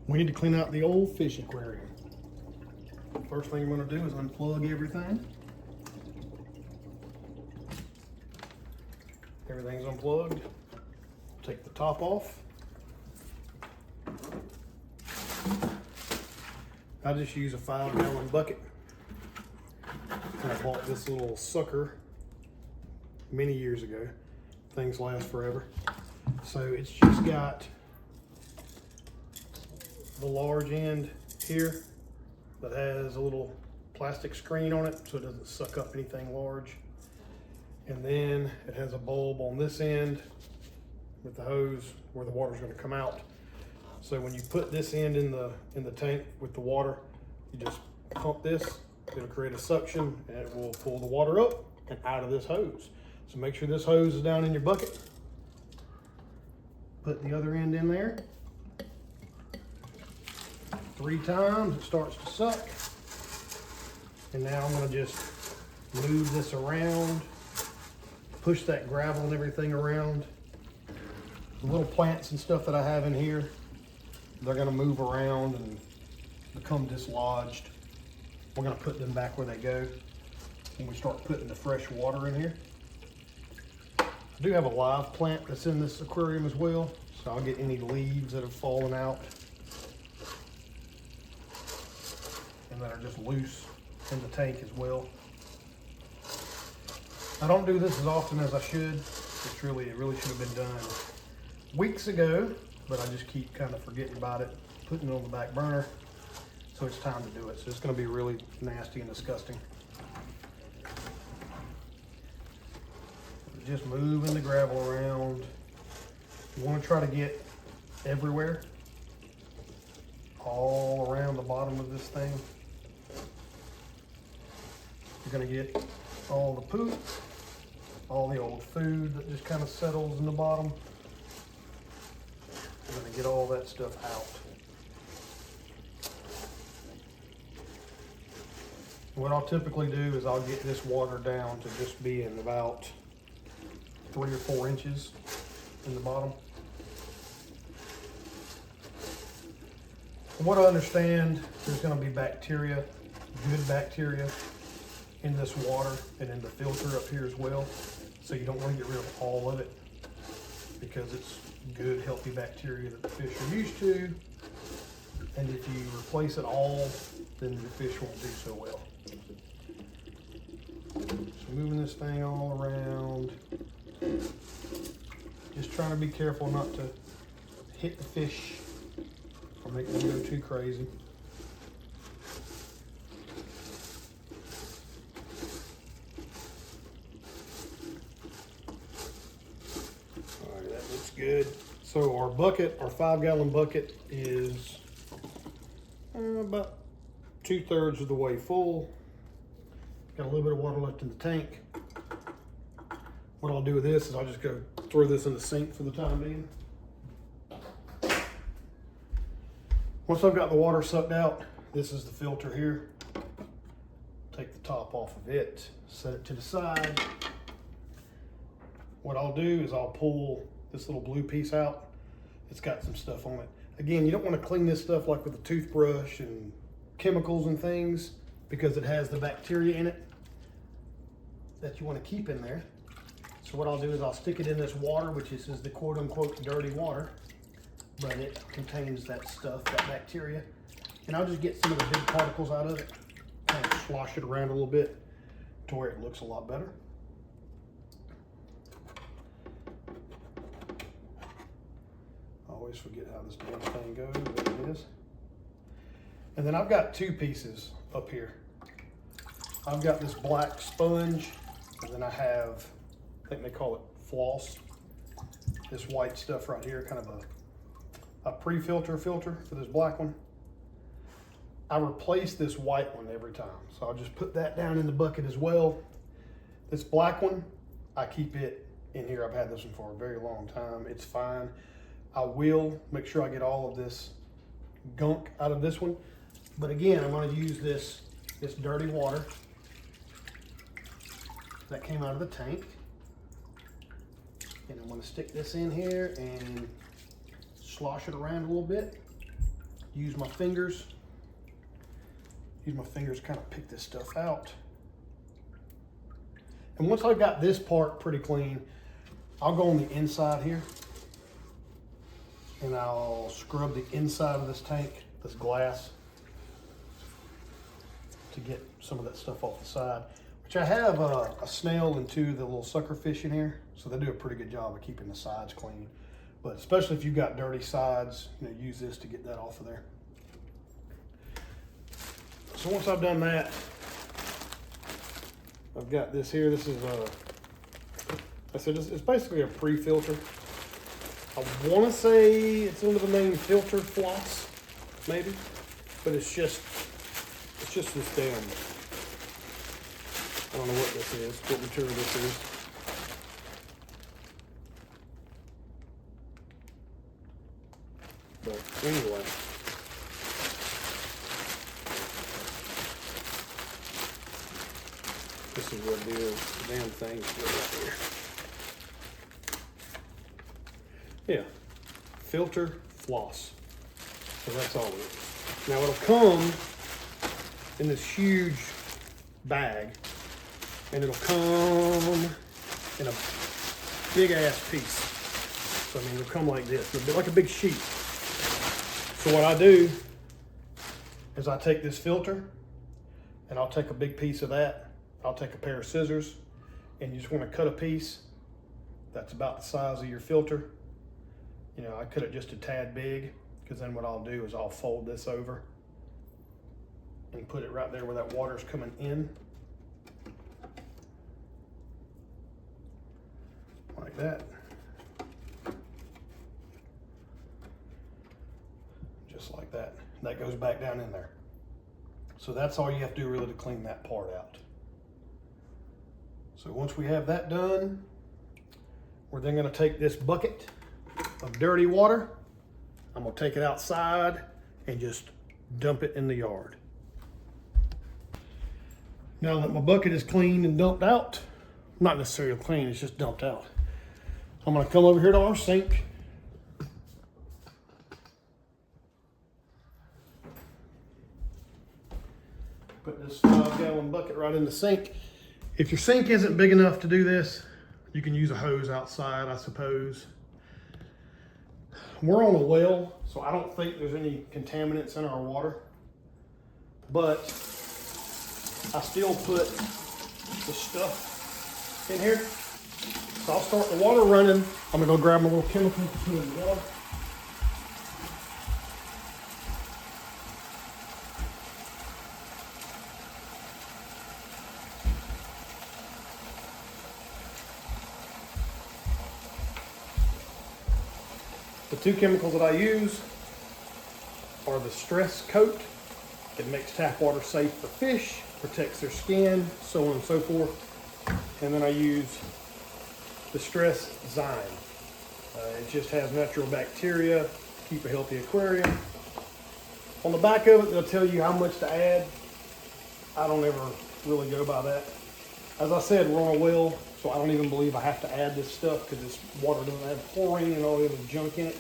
We need to clean out the old fish aquarium. First thing I'm going to do is unplug everything. Everything's unplugged. Take the top off. I just use a 5-gallon bucket. I bought this little sucker many years ago. Things last forever. So it's just got the large end here that has a little plastic screen on it so it doesn't suck up anything large. And then it has a bulb on this end with the hose where the water's going to come out. So when you put this end in the tank with the water, you just pump this, it'll create a suction and it will pull the water up and out of this hose. So make sure this hose is down in your bucket. Put the other end in there. 3 times, it starts to suck. And now I'm gonna just move this around, push that gravel and everything around. The little plants and stuff that I have in here, they're gonna move around and become dislodged. We're gonna put them back where they go when we start putting the fresh water in here. I do have a live plant that's in this aquarium as well, so I'll get any leaves that have fallen out and that are just loose in the tank as well. I don't do this as often as I should. It really should have been done weeks ago, but I just keep kind of forgetting about it, putting it on the back burner. So it's time to do it. So it's going to be really nasty and disgusting. Just moving the gravel around. You want to try to get everywhere, all around the bottom of this thing. You're going to get all the poop, all the old food that just kind of settles in the bottom. You're going to get all that stuff out. What I'll typically do is I'll get this water down to just being about 3 or 4 inches in the bottom. From what I understand, there's going to be bacteria, good bacteria, in this water and in the filter up here as well. So you don't want to get rid of all of it because it's good, healthy bacteria that the fish are used to. And if you replace it all, then your fish won't do so well. So moving this thing all around. Just trying to be careful not to hit the fish or make them go too crazy. All right, that looks good. So our bucket, our 5-gallon bucket is about 2/3 of the way full. Got a little bit of water left in the tank. What I'll do with this is I'll just go throw this in the sink for the time being. Once I've got the water sucked out, this is the filter here. Take the top off of it, set it to the side. What I'll do is I'll pull this little blue piece out. It's got some stuff on it. Again, you don't want to clean this stuff like with a toothbrush and chemicals and things because it has the bacteria in it that you want to keep in there. So what I'll do is I'll stick it in this water, which is the quote-unquote dirty water, but it contains that stuff, that bacteria. And I'll just get some of the big particles out of it, kind of slosh it around a little bit to where it looks a lot better. I always forget how this damn thing goes, but it is. And then I've got 2 pieces up here. I've got this black sponge, and then I have, I think they call it floss. This white stuff right here, kind of a pre-filter filter for this black one. I replace this white one every time. So I'll just put that down in the bucket as well. This black one, I keep it in here. I've had this one for a very long time. It's fine. I will make sure I get all of this gunk out of this one. But again, I'm going to use this dirty water that came out of the tank. And I'm going to stick this in here and slosh it around a little bit. use my fingers. Use my fingers to kind of pick this stuff out. And once I've got this part pretty clean, I'll go on the inside here and I'll scrub the inside of this tank, this glass, to get some of that stuff off the side. Which I have a snail and two of the little sucker fish in here, so they do a pretty good job of keeping the sides clean. But especially if you've got dirty sides, you know, use this to get that off of there. So once I've done that, I've got this here. This is it's basically a pre-filter. I want to say it's under the name filter floss, maybe, but it's just this damn, I don't know what this is, what material this is. But anyway, this is what it is. The damn thing's right here. Yeah, filter floss. So that's all it is. Now it'll come in this huge bag, and it'll come in a big ass piece. So I mean, it'll come like this, it'll be like a big sheet. So what I do is I take this filter and I'll take a big piece of that. I'll take a pair of scissors, and you just want to cut a piece that's about the size of your filter. You know, I cut it just a tad big, because then what I'll do is I'll fold this over and put it right there where that water's coming in. Like that. Just like that. That goes back down in there. So that's all you have to do really to clean that part out. So once we have that done, we're then going to take this bucket of dirty water. I'm going to take it outside and just dump it in the yard. Now that my bucket is cleaned and dumped out, not necessarily clean, it's just dumped out, I'm going to come over here to our sink. Put this 5-gallon bucket right in the sink. If your sink isn't big enough to do this, you can use a hose outside, I suppose. We're on a well, so I don't think there's any contaminants in our water, but I still put the stuff in here. So I'll start the water running. I'm gonna go grab my little chemical to put in the water. The two chemicals that I use are the stress coat. It makes tap water safe for fish, protects their skin, so on and so forth. And then I use the stress zyme. It just has natural bacteria to keep a healthy aquarium. On the back of it, they'll tell you how much to add. I don't ever really go by that. As I said, we're on a well, so I don't even believe I have to add this stuff because this water doesn't have chlorine and all the other junk in it.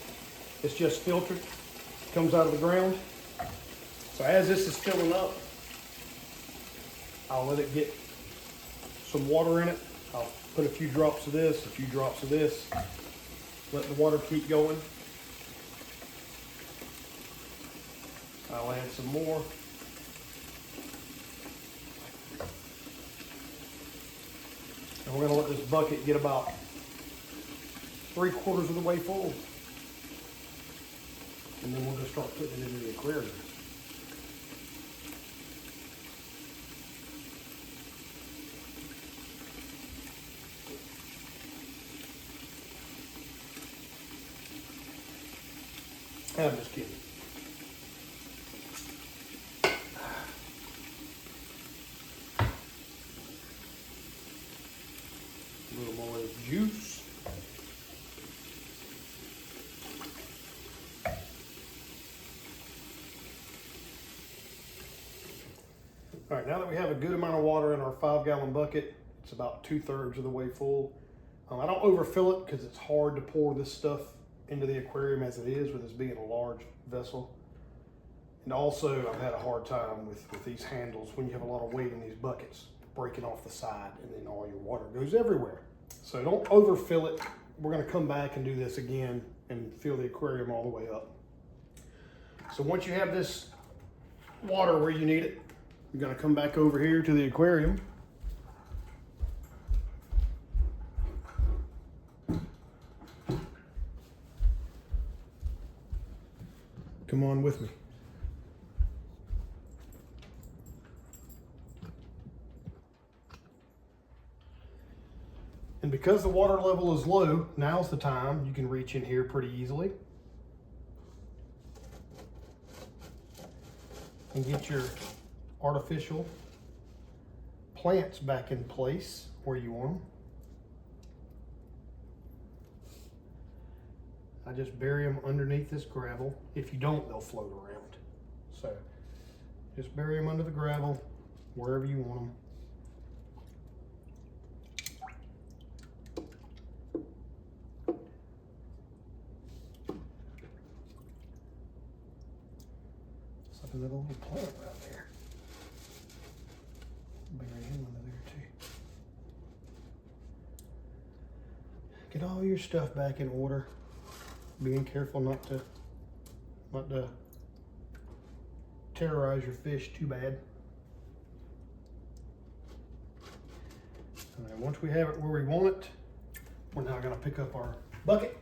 It's just filtered, comes out of the ground. So as this is filling up, I'll let it get some water in it. I'll put a few drops of this, a few drops of this, let the water keep going. I'll add some more. And we're gonna let this bucket get about 3/4 of the way full. And then we'll just start putting it into the aquarium. I'm just kidding. A little more of this juice. All right, now that we have a good amount of water in our 5-gallon bucket, it's about 2/3 of the way full. I don't overfill it because it's hard to pour this stuff into the aquarium as it is with this being a large vessel. And also, I've had a hard time with these handles when you have a lot of weight in these buckets, breaking off the side, and then all your water goes everywhere. So don't overfill it. We're gonna come back and do this again and fill the aquarium all the way up. So once you have this water where you need it, you're gonna come back over here to the aquarium. Come on with me. And because the water level is low, now's the time you can reach in here pretty easily and get your artificial plants back in place where you want them. I just bury them underneath this gravel. If you don't, they'll float around. So just bury them under the gravel wherever you want them. It's like another little plant right there. Bury him under there too. Get all your stuff back in order. Being careful not to terrorize your fish too bad. And then once we have it where we want it, we're now going to pick up our bucket.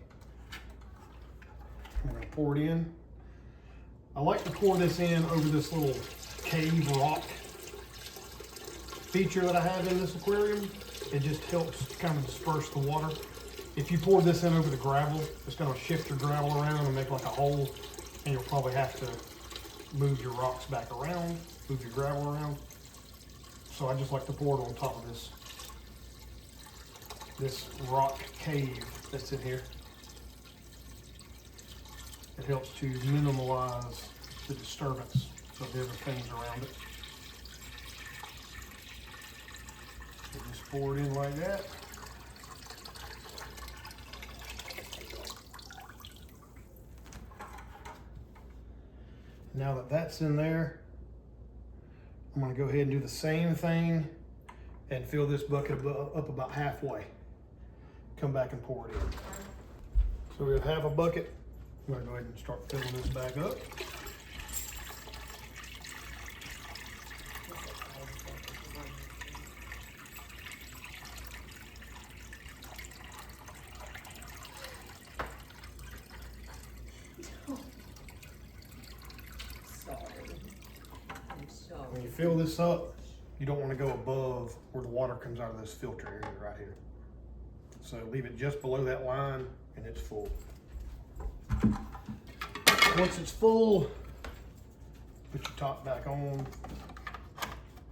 We're going to pour it in. I like to pour this in over this little cave rock feature that I have in this aquarium. It just helps kind of disperse the water. If you pour this in over the gravel, it's going to shift your gravel around and make like a hole, and you'll probably have to move your rocks back around, move your gravel around. So I just like to pour it on top of this rock cave that's in here. It helps to minimize the disturbance of the other things around it. So just pour it in like that. Now that that's in there, I'm going to go ahead and do the same thing and fill this bucket up about halfway. Come back and pour it in. So we have half a bucket. I'm going to go ahead and start filling this back up. When you fill this up, you don't want to go above where the water comes out of this filter area right here. So leave it just below that line and it's full. Once it's full, put your top back on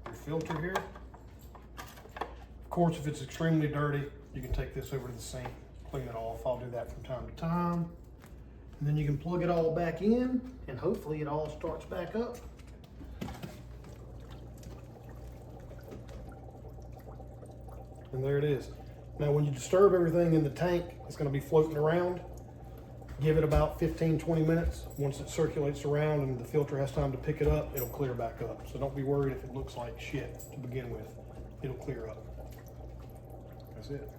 your filter here. Of course, if it's extremely dirty, you can take this over to the sink, clean it off. I'll do that from time to time. And then you can plug it all back in and hopefully it all starts back up. And there it is. Now when you disturb everything in the tank, it's going to be floating around. Give it about 15-20 minutes. Once it circulates around and the filter has time to pick it up, it'll clear back up. So don't be worried if it looks like shit to begin with. It'll clear up. That's it.